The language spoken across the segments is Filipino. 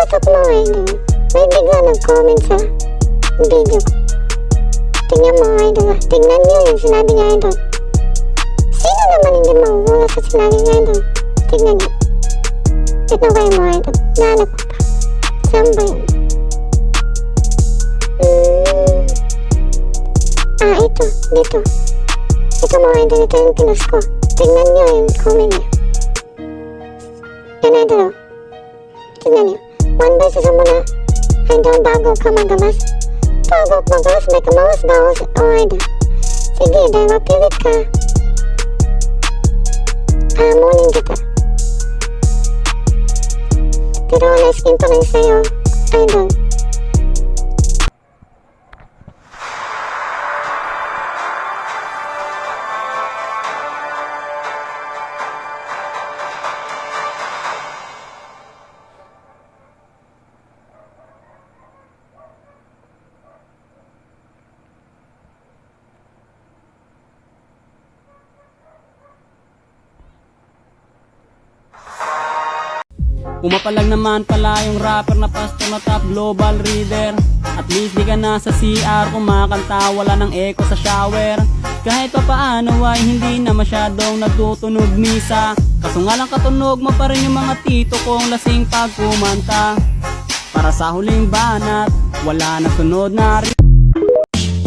What's up mga idol? May bigla nag-comment sa video ko. Tingnan mga idol ha. Tingnan nyo yung sinabi niya idol. Sino naman hindi mahuhula sa sinabi niya idol? Tingnan nyo. Ito kayo mga idol. Nahanap ko pa. Saan ba yun? Ito. Dito. Ito mga idol. Ito yung pinost ko. Tingnan nyo yung comment niya. Yan idol o. Tingnan nyo. One beses mo na idol bago ka magamas. Bago ka magamas, may kamawas bawas o idol. Sige, dahil mapilit ka. Hamunin kita. Pero wala skin pa rin sa'yo, idol. Pumapalag naman pala yung rapper na pastor na top global reader. At least di ka na sa CR kumakanta, wala ng echo sa shower. Kahit pa paano ay hindi na masyadong nagtutunog misa. Kaso nga lang katunog mo pa rin yung mga tito kong lasing pag kumanta. Para sa huling banat, wala na sunod na rin.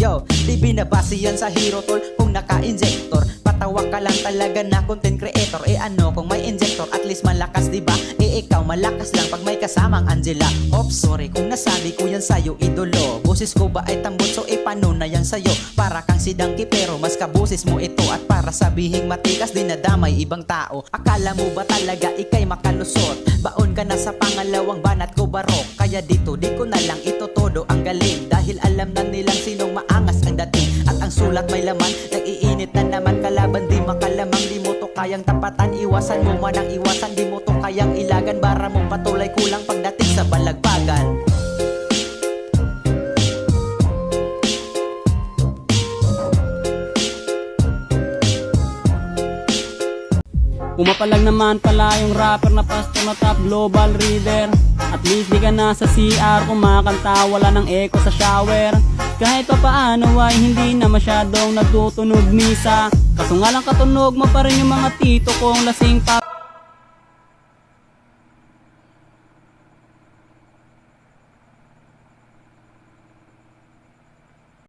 Yo, di binabase yan sa hero tol kung naka-injector. Patawa ka lang talaga na content creator. Ano kung may injector, at least malakas diba? Ikaw malakas lang pag may kasamang Angela. Oops, sorry kung nasabi ko yan sa'yo idolo. Boses ko ba ay tambot, so paano na yan sa'yo? Para kang si Dangki pero mas kaboses mo ito. At para sabihing matikas dinadamay ibang tao. Akala mo ba talaga ikay makalusot? Baon ka na sa pangalawang banat ko barok. Kaya dito di ko na lang ito todo ang galing. Dahil alam na nilang sinong maangas ang dating. At ang sulat may laman, nag-iinit na naman. Kalaban di makalamang, di mo to kayang tapatan. Iwasan mo man ang iwasan, di mo to kayang ilagan. Bara mo patuloy kulang pagdating sa balagbagan. Pumapalag naman pala yung rapper na pastor na top global reader. At least di ka na sa CR kumakanta, wala ng echo sa shower. Kahit pa paano ay hindi na masyadong nagtutunog misa. Kaso nga lang katunog mo pa rin yung mga tito kong lasing pa.